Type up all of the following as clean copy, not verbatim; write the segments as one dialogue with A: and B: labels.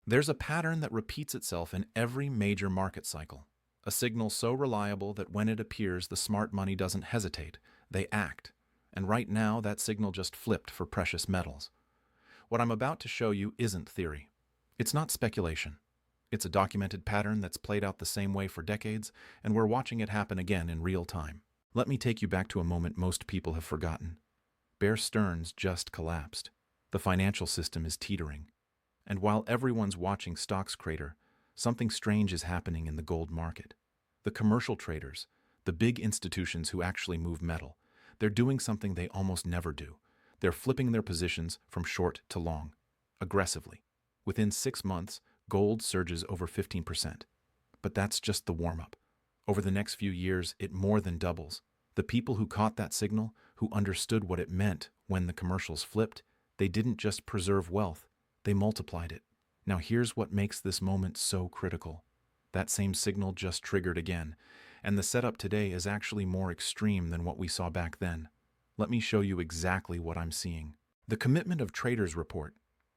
A: There's a pattern that repeats itself in every major market cycle. A signal so reliable that when it appears, the smart money doesn't hesitate, they act. And right now, that signal just flipped for precious metals. What I'm about to show you isn't theory. It's not speculation. It's a documented pattern that's played out the same way for decades, and we're watching it happen again in real time. Let me take you back to a moment most people have forgotten. Bear Stearns just collapsed. The financial system is teetering. And while everyone's watching stocks crater, something strange is happening in the gold market. The commercial traders, the big institutions who actually move metal, they're doing something they almost never do. They're flipping their positions from short to long, aggressively. Within 6 months, gold surges over 15%. But that's just the warm-up. Over the next few years, it more than doubles. The people who caught that signal, who understood what it meant when the commercials flipped, they didn't just preserve wealth, they multiplied it. Now here's what makes this moment so critical. That same signal just triggered again, and the setup today is actually more extreme than what we saw back then. Let me show you exactly what I'm seeing. The Commitment of Traders Report.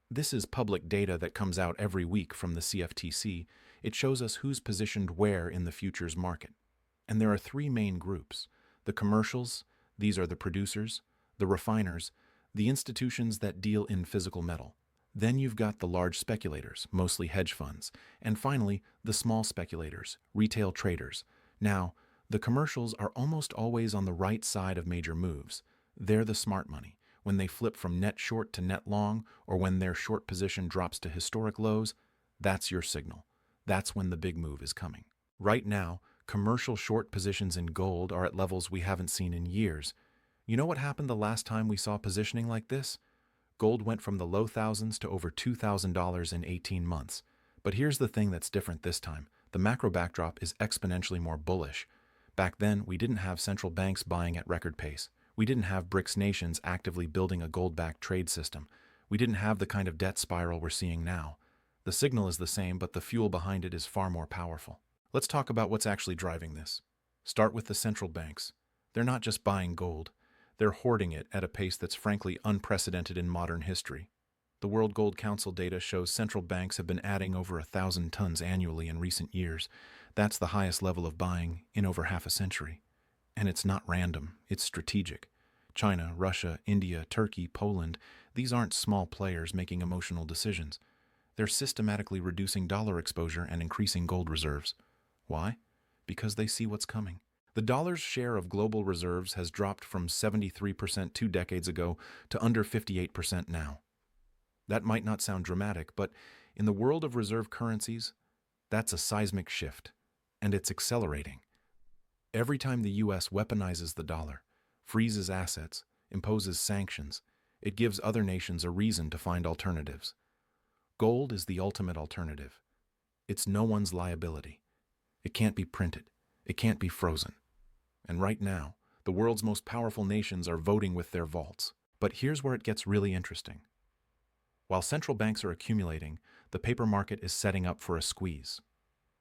A: This is public data that comes out every week from the CFTC. It shows us who's positioned where in the futures market. And there are three main groups. The commercials, these are the producers, the refiners, the institutions that deal in physical metal. Then you've got the large speculators, mostly hedge funds, and finally, the small speculators, retail traders. Now, the commercials are almost always on the right side of major moves. They're the smart money. When they flip from net short to net long, or when their short position drops to historic lows, that's your signal. That's when the big move is coming. Right now, commercial short positions in gold are at levels we haven't seen in years. You know what happened the last time we saw positioning like this? Gold went from the low thousands to over $2,000 in 18 months. But here's the thing that's different this time. The macro backdrop is exponentially more bullish. Back then, we didn't have central banks buying at record pace. We didn't have BRICS nations actively building a gold-backed trade system. We didn't have the kind of debt spiral we're seeing now. The signal is the same, but the fuel behind it is far more powerful. Let's talk about what's actually driving this. Start with the central banks. They're not just buying gold. They're hoarding it at a pace that's frankly unprecedented in modern history. The World Gold Council data shows central banks have been adding over 1,000 tons annually in recent years. That's the highest level of buying in over half a century. And it's not random, it's strategic. China, Russia, India, Turkey, Poland, these aren't small players making emotional decisions. They're systematically reducing dollar exposure and increasing gold reserves. Why? Because they see what's coming. The dollar's share of global reserves has dropped from 73% 2 decades ago to under 58% now. That might not sound dramatic, but in the world of reserve currencies, that's a seismic shift, and it's accelerating. Every time the US weaponizes the dollar, freezes assets, imposes sanctions, it gives other nations a reason to find alternatives. Gold is the ultimate alternative. It's no one's liability. It can't be printed. It can't be frozen. And right now, the world's most powerful nations are voting with their vaults. But here's where it gets really interesting. While central banks are accumulating, the paper market is setting up for a squeeze.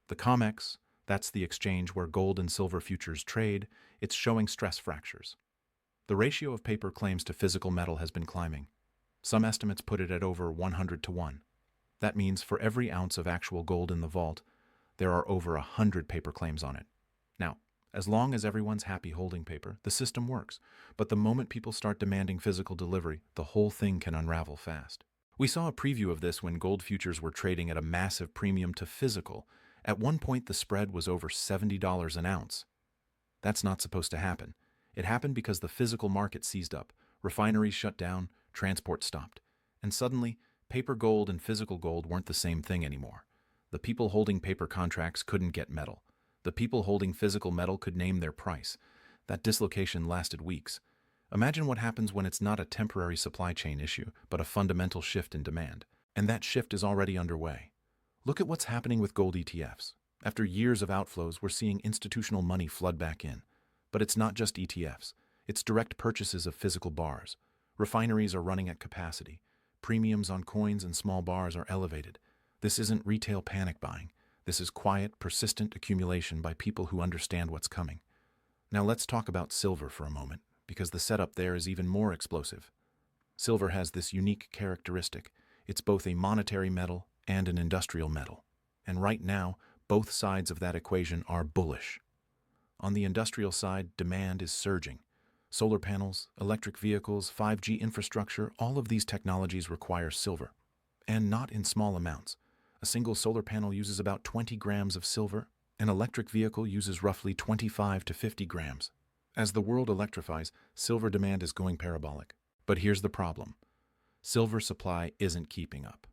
A: The COMEX, that's the exchange where gold and silver futures trade, it's showing stress fractures. The ratio of paper claims to physical metal has been climbing. Some estimates put it at over 100 to 1. That means for every ounce of actual gold in the vault, there are over 100 paper claims on it. Now, as long as everyone's happy holding paper, the system works. But the moment people start demanding physical delivery, the whole thing can unravel fast. We saw a preview of this when gold futures were trading at a massive premium to physical. At one point, the spread was over $70 an ounce. That's not supposed to happen. It happened because the physical market seized up, refineries shut down, transport stopped. And suddenly, paper gold and physical gold weren't the same thing anymore. The people holding paper contracts couldn't get metal. The people holding physical metal could name their price. That dislocation lasted weeks. Imagine what happens when it's not a temporary supply chain issue, but a fundamental shift in demand. And that shift is already underway. Look at what's happening with gold ETFs. After years of outflows, we're seeing institutional money flood back in. But it's not just ETFs. It's direct purchases of physical bars. Refineries are running at capacity. Premiums on coins and small bars are elevated. This isn't retail panic buying. This is quiet, persistent accumulation by people who understand what's coming. Now let's talk about silver for a moment, because the setup there is even more explosive. Silver has this unique characteristic. It's both a monetary metal and an industrial metal. And right now, both sides of that equation are bullish. On the industrial side, demand is surging. Solar panels, electric vehicles, 5G infrastructure, all of these technologies require silver. And not in small amounts. A single solar panel uses about 20 grams of silver. An electric vehicle uses roughly 25 to 50 grams. As the world electrifies, silver demand is going parabolic. But here's the problem. Silver supply isn't keeping up.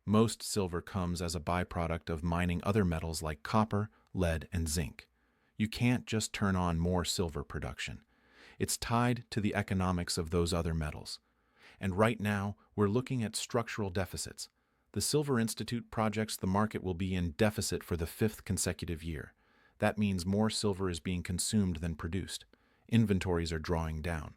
A: Most silver comes as a byproduct of mining other metals like copper, lead, and zinc. You can't just turn on more silver production. It's tied to the economics of those other metals. And right now, we're looking at structural deficits. The Silver Institute projects the market will be in deficit for the 5th consecutive year. That means more silver is being consumed than produced. Inventories are drawing down.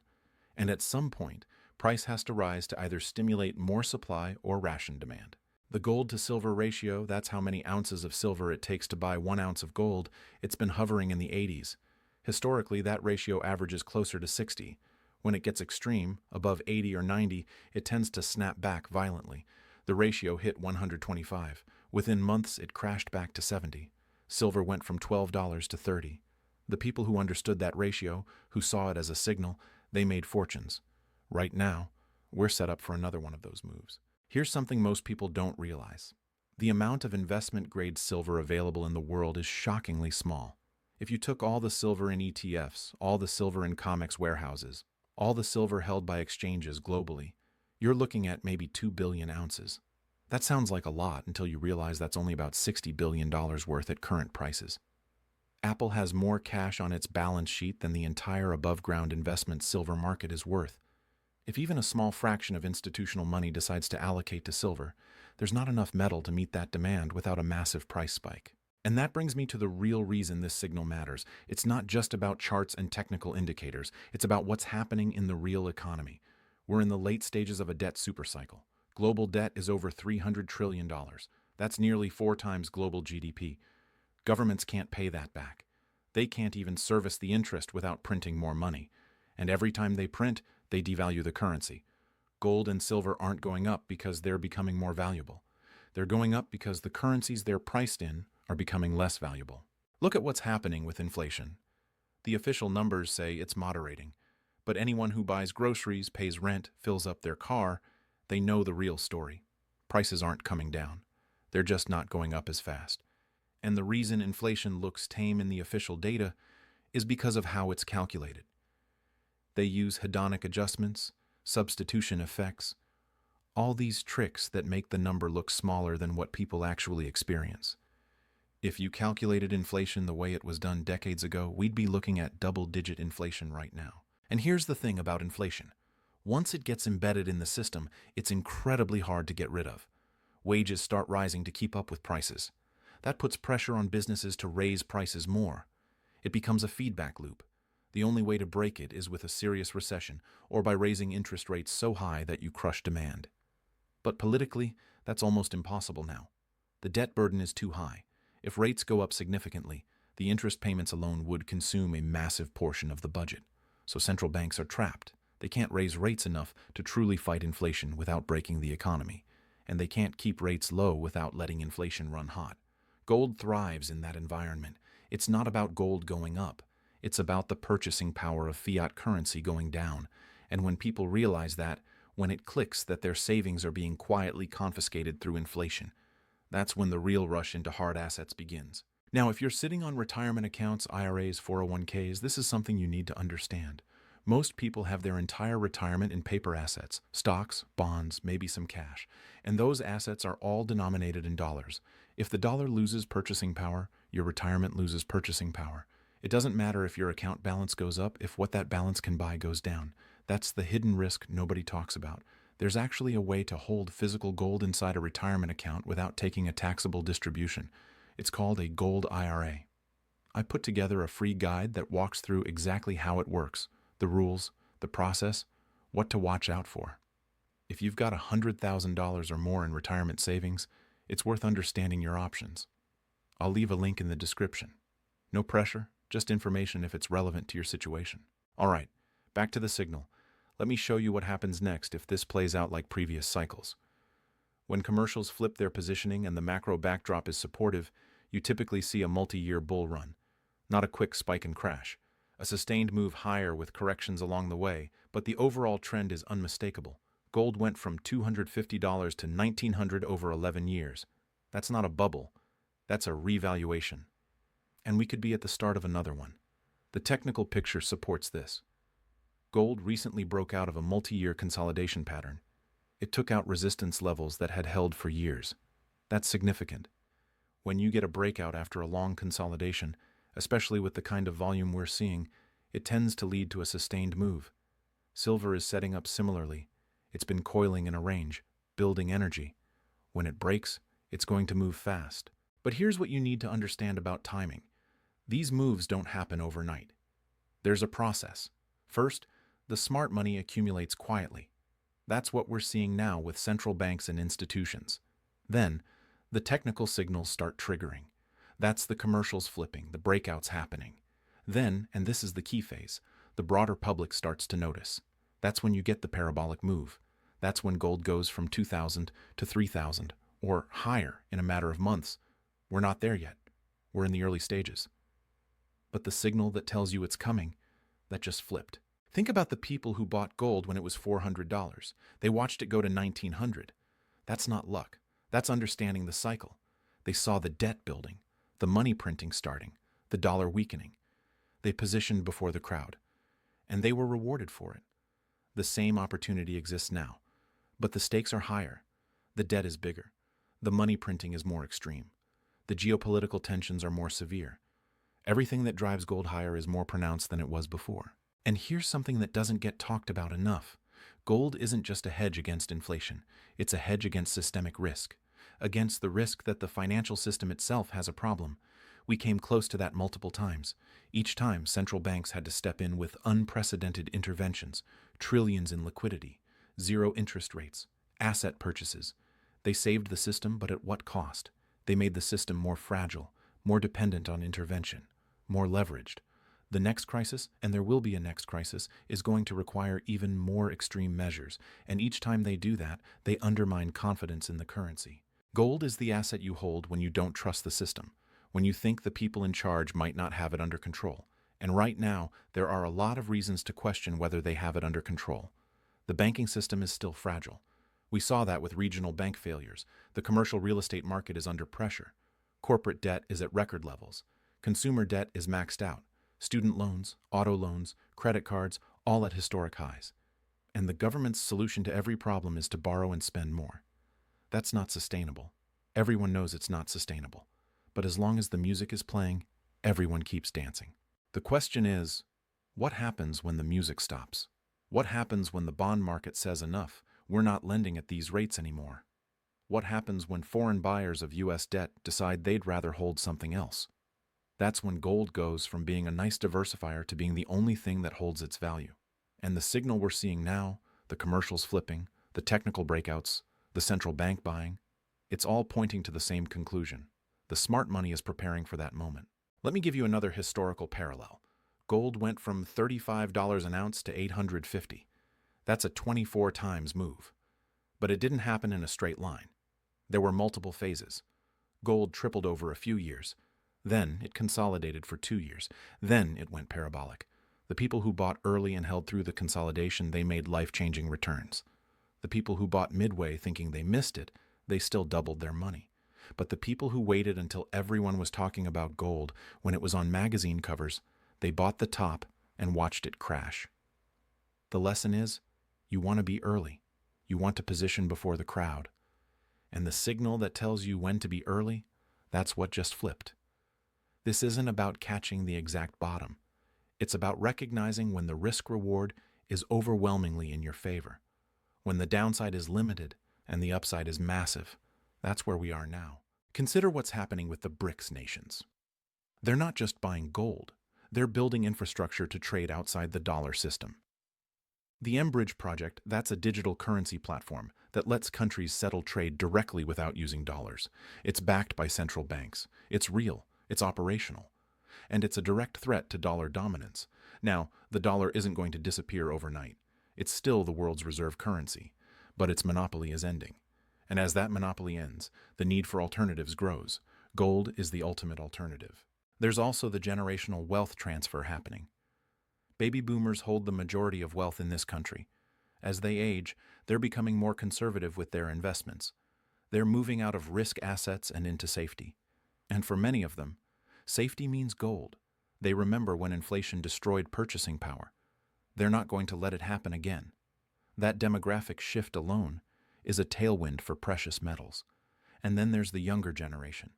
A: And at some point, price has to rise to either stimulate more supply or ration demand. The gold to silver ratio, that's how many ounces of silver it takes to buy 1 ounce of gold, it's been hovering in the 80s. Historically, that ratio averages closer to 60. When it gets extreme, above 80 or 90, it tends to snap back violently. The ratio hit 125. Within months, it crashed back to 70. Silver went from $12 to $30. The people who understood that ratio, who saw it as a signal, they made fortunes. Right now, we're set up for another one of those moves. Here's something most people don't realize. The amount of investment-grade silver available in the world is shockingly small. If you took all the silver in ETFs, all the silver in COMEX warehouses, all the silver held by exchanges globally, you're looking at maybe 2 billion ounces. That sounds like a lot until you realize that's only about $60 billion worth at current prices. Apple has more cash on its balance sheet than the entire above-ground investment silver market is worth. If even a small fraction of institutional money decides to allocate to silver, there's not enough metal to meet that demand without a massive price spike. And that brings me to the real reason this signal matters. It's not just about charts and technical indicators. It's about what's happening in the real economy. We're in the late stages of a debt supercycle. Global debt is over $300 trillion. That's nearly 4 times global GDP. Governments can't pay that back. They can't even service the interest without printing more money. And every time they print, they devalue the currency. Gold and silver aren't going up because they're becoming more valuable. They're going up because the currencies they're priced in are becoming less valuable. Look at what's happening with inflation. The official numbers say it's moderating, but anyone who buys groceries, pays rent, fills up their car, they know the real story. Prices aren't coming down. They're just not going up as fast. And the reason inflation looks tame in the official data is because of how it's calculated. They use hedonic adjustments, substitution effects, all these tricks that make the number look smaller than what people actually experience. If you calculated inflation the way it was done decades ago, we'd be looking at double-digit inflation right now. And here's the thing about inflation. Once it gets embedded in the system, it's incredibly hard to get rid of. Wages start rising to keep up with prices. That puts pressure on businesses to raise prices more. It becomes a feedback loop. The only way to break it is with a serious recession or by raising interest rates so high that you crush demand. But politically, that's almost impossible now. The debt burden is too high. If rates go up significantly, the interest payments alone would consume a massive portion of the budget. So central banks are trapped. They can't raise rates enough to truly fight inflation without breaking the economy. And they can't keep rates low without letting inflation run hot. Gold thrives in that environment. It's not about gold going up. It's about the purchasing power of fiat currency going down. And when people realize that, when it clicks that their savings are being quietly confiscated through inflation, that's when the real rush into hard assets begins. Now, if you're sitting on retirement accounts, IRAs, 401ks, this is something you need to understand. Most people have their entire retirement in paper assets, stocks, bonds, maybe some cash, and those assets are all denominated in dollars. If the dollar loses purchasing power, your retirement loses purchasing power. It doesn't matter if your account balance goes up if what that balance can buy goes down. That's the hidden risk nobody talks about. There's actually a way to hold physical gold inside a retirement account without taking a taxable distribution. It's called a gold IRA. I put together a free guide that walks through exactly how it works, the rules, the process, what to watch out for. If you've got $100,000 or more in retirement savings, it's worth understanding your options. I'll leave a link in the description. No pressure, just information if it's relevant to your situation. All right, back to the signal. Let me show you what happens next if this plays out like previous cycles. When commercials flip their positioning and the macro backdrop is supportive, you typically see a multi-year bull run, not a quick spike and crash. A sustained move higher with corrections along the way, but the overall trend is unmistakable. Gold went from $250 to $1,900 over 11 years. That's not a bubble. That's a revaluation. And we could be at the start of another one. The technical picture supports this. Gold recently broke out of a multi-year consolidation pattern. It took out resistance levels that had held for years. That's significant. When you get a breakout after a long consolidation, especially with the kind of volume we're seeing, it tends to lead to a sustained move. Silver is setting up similarly. It's been coiling in a range, building energy. When it breaks, it's going to move fast. But here's what you need to understand about timing. These moves don't happen overnight. There's a process. First, the smart money accumulates quietly. That's what we're seeing now with central banks and institutions. Then, the technical signals start triggering. That's the commercials flipping, the breakouts happening. Then, and this is the key phase, the broader public starts to notice. That's when you get the parabolic move. That's when gold goes from 2,000 to 3,000 or higher in a matter of months. We're not there yet. We're in the early stages. But the signal that tells you it's coming, that just flipped. Think about the people who bought gold when it was $400. They watched it go to $1,900. That's not luck. That's understanding the cycle. They saw the debt building, the money printing starting, the dollar weakening. They positioned before the crowd, and they were rewarded for it. The same opportunity exists now, but the stakes are higher. The debt is bigger. The money printing is more extreme. The geopolitical tensions are more severe. Everything that drives gold higher is more pronounced than it was before. And here's something that doesn't get talked about enough. Gold isn't just a hedge against inflation. It's a hedge against systemic risk, against the risk that the financial system itself has a problem. We came close to that multiple times. Each time, central banks had to step in with unprecedented interventions, trillions in liquidity, zero interest rates, asset purchases. They saved the system, but at what cost? They made the system more fragile, more dependent on intervention, more leveraged. The next crisis, and there will be a next crisis, is going to require even more extreme measures, and each time they do that, they undermine confidence in the currency. Gold is the asset you hold when you don't trust the system, when you think the people in charge might not have it under control. And right now, there are a lot of reasons to question whether they have it under control. The banking system is still fragile. We saw that with regional bank failures. The commercial real estate market is under pressure. Corporate debt is at record levels. Consumer debt is maxed out. Student loans, auto loans, credit cards, all at historic highs. And the government's solution to every problem is to borrow and spend more. That's not sustainable. Everyone knows it's not sustainable. But as long as the music is playing, everyone keeps dancing. The question is, what happens when the music stops? What happens when the bond market says enough? We're not lending at these rates anymore. What happens when foreign buyers of U.S. debt decide they'd rather hold something else? That's when gold goes from being a nice diversifier to being the only thing that holds its value. And the signal we're seeing now, the commercials flipping, the technical breakouts, the central bank buying, it's all pointing to the same conclusion. The smart money is preparing for that moment. Let me give you another historical parallel. Gold went from $35 an ounce to $850. That's a 24 times move. But it didn't happen in a straight line. There were multiple phases. Gold tripled over a few years. Then it consolidated for 2 years. Then it went parabolic. The people who bought early and held through the consolidation, they made life-changing returns. The people who bought midway thinking they missed it, they still doubled their money. But the people who waited until everyone was talking about gold, when it was on magazine covers, they bought the top and watched it crash. The lesson is, you want to be early. You want to position before the crowd. And the signal that tells you when to be early, that's what just flipped. This isn't about catching the exact bottom. It's about recognizing when the risk-reward is overwhelmingly in your favor. When the downside is limited and the upside is massive. That's where we are now. Consider what's happening with the BRICS nations. They're not just buying gold. They're building infrastructure to trade outside the dollar system. The mBridge project, that's a digital currency platform that lets countries settle trade directly without using dollars. It's backed by central banks. It's real. It's operational. And it's a direct threat to dollar dominance. Now, the dollar isn't going to disappear overnight. It's still the world's reserve currency, but its monopoly is ending. And as that monopoly ends, the need for alternatives grows. Gold is the ultimate alternative. There's also the generational wealth transfer happening. Baby boomers hold the majority of wealth in this country. As they age, they're becoming more conservative with their investments. They're moving out of risk assets and into safety. And for many of them, safety means gold. They remember when inflation destroyed purchasing power. They're not going to let it happen again. That demographic shift alone is a tailwind for precious metals. And then there's the younger generation.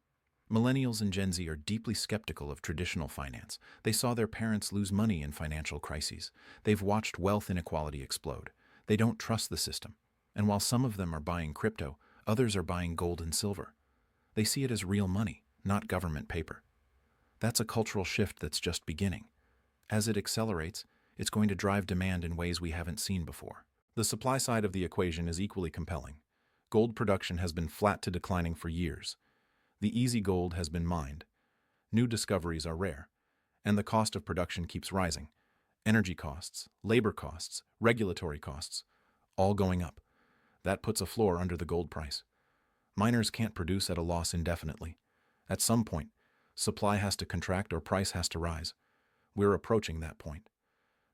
A: Millennials and Gen Z are deeply skeptical of traditional finance. They saw their parents lose money in financial crises. They've watched wealth inequality explode. They don't trust the system. And while some of them are buying crypto, others are buying gold and silver. They see it as real money, not government paper. That's a cultural shift that's just beginning. As it accelerates, it's going to drive demand in ways we haven't seen before. The supply side of the equation is equally compelling. Gold production has been flat to declining for years. The easy gold has been mined. New discoveries are rare, and the cost of production keeps rising. Energy costs, labor costs, regulatory costs, all going up. That puts a floor under the gold price. Miners can't produce at a loss indefinitely. At some point, supply has to contract or price has to rise. We're approaching that point.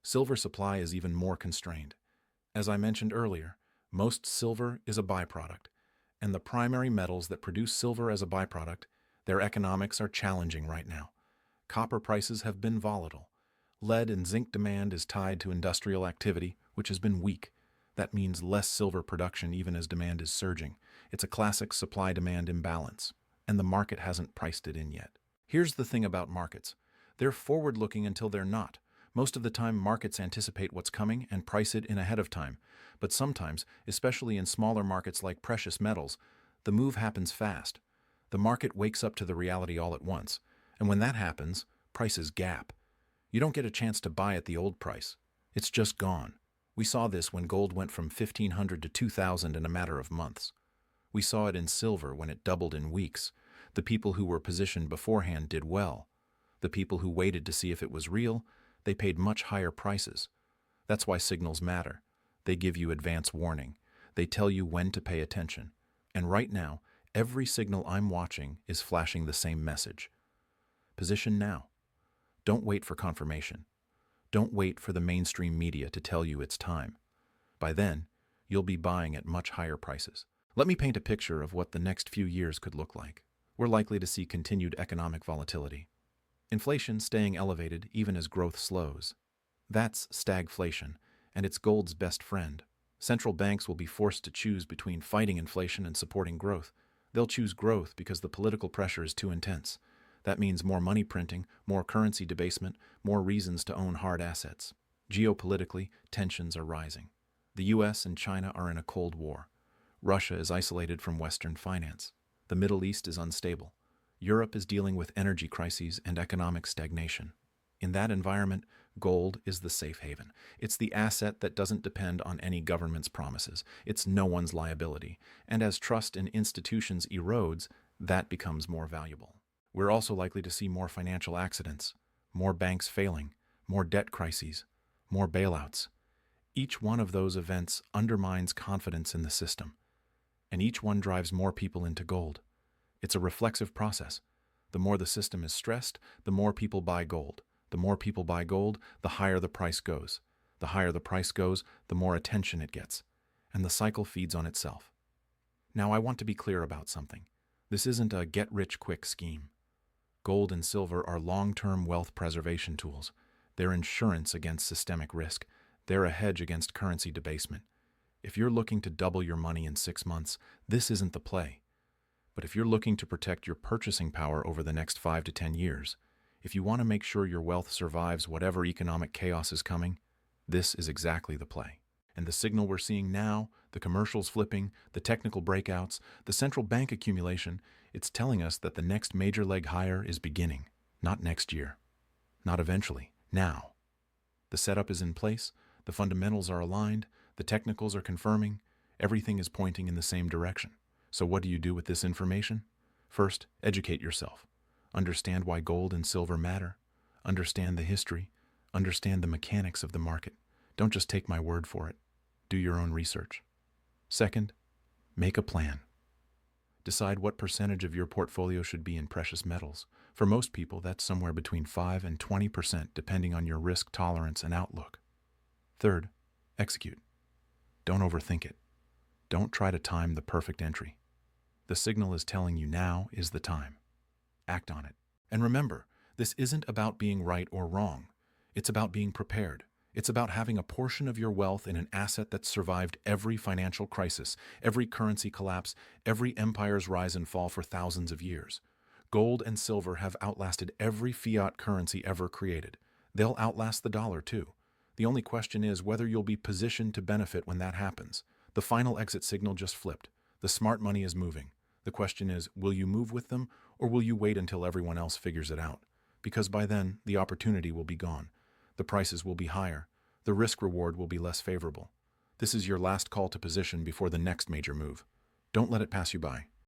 A: Silver supply is even more constrained. As I mentioned earlier, most silver is a byproduct, and the primary metals that produce silver as a byproduct, their economics are challenging right now. Copper prices have been volatile. Lead and zinc demand is tied to industrial activity, which has been weak. That means less silver production even as demand is surging. It's a classic supply-demand imbalance, and the market hasn't priced it in yet. Here's the thing about markets. They're forward-looking until they're not. Most of the time, markets anticipate what's coming and price it in ahead of time. But sometimes, especially in smaller markets like precious metals, the move happens fast. The market wakes up to the reality all at once. And when that happens, prices gap. You don't get a chance to buy at the old price. It's just gone. We saw this when gold went from $1,500 to $2,000 in a matter of months. We saw it in silver when it doubled in weeks. The people who were positioned beforehand did well. The people who waited to see if it was real, they paid much higher prices. That's why signals matter. They give you advance warning. They tell you when to pay attention. And right now, every signal I'm watching is flashing the same message. Position now. Don't wait for confirmation. Don't wait for the mainstream media to tell you it's time. By then, you'll be buying at much higher prices. Let me paint a picture of what the next few years could look like. We're likely to see continued economic volatility. Inflation staying elevated even as growth slows. That's stagflation, and it's gold's best friend. Central banks will be forced to choose between fighting inflation and supporting growth. They'll choose growth because the political pressure is too intense. That means more money printing, more currency debasement, more reasons to own hard assets. Geopolitically, tensions are rising. The US and China are in a Cold War. Russia is isolated from Western finance. The Middle East is unstable. Europe is dealing with energy crises and economic stagnation. In that environment, gold is the safe haven. It's the asset that doesn't depend on any government's promises. It's no one's liability. And as trust in institutions erodes, that becomes more valuable. We're also likely to see more financial accidents, more banks failing, more debt crises, more bailouts. Each one of those events undermines confidence in the system, and each one drives more people into gold. It's a reflexive process. The more the system is stressed, the more people buy gold. The more people buy gold, the higher the price goes. The higher the price goes, the more attention it gets. And the cycle feeds on itself. Now, I want to be clear about something. This isn't a get-rich-quick scheme. Gold and silver are long-term wealth preservation tools. They're insurance against systemic risk. They're a hedge against currency debasement. If you're looking to double your money in 6 months, this isn't the play. But if you're looking to protect your purchasing power over the next 5 to 10 years, if you want to make sure your wealth survives whatever economic chaos is coming, this is exactly the play. And the signal we're seeing now, the commercials flipping, the technical breakouts, the central bank accumulation, it's telling us that the next major leg higher is beginning, not next year, not eventually, now. The setup is in place, the fundamentals are aligned, the technicals are confirming, everything is pointing in the same direction. So what do you do with this information? First, educate yourself. Understand why gold and silver matter. Understand the history. Understand the mechanics of the market. Don't just take my word for it. Do your own research. Second, make a plan. Decide what percentage of your portfolio should be in precious metals. For most people, that's somewhere between 5 and 20%, depending on your risk tolerance and outlook. Third, execute. Don't overthink it. Don't try to time the perfect entry. The signal is telling you now is the time. Act on it. And remember, this isn't about being right or wrong. It's about being prepared. It's about having a portion of your wealth in an asset that's survived every financial crisis, every currency collapse, every empire's rise and fall for thousands of years. Gold and silver have outlasted every fiat currency ever created. They'll outlast the dollar too. The only question is whether you'll be positioned to benefit when that happens. The final exit signal just flipped. The smart money is moving. The question is, will you move with them, or will you wait until everyone else figures it out? Because by then, the opportunity will be gone. The prices will be higher. The risk-reward will be less favorable. This is your last call to position before the next major move. Don't let it pass you by.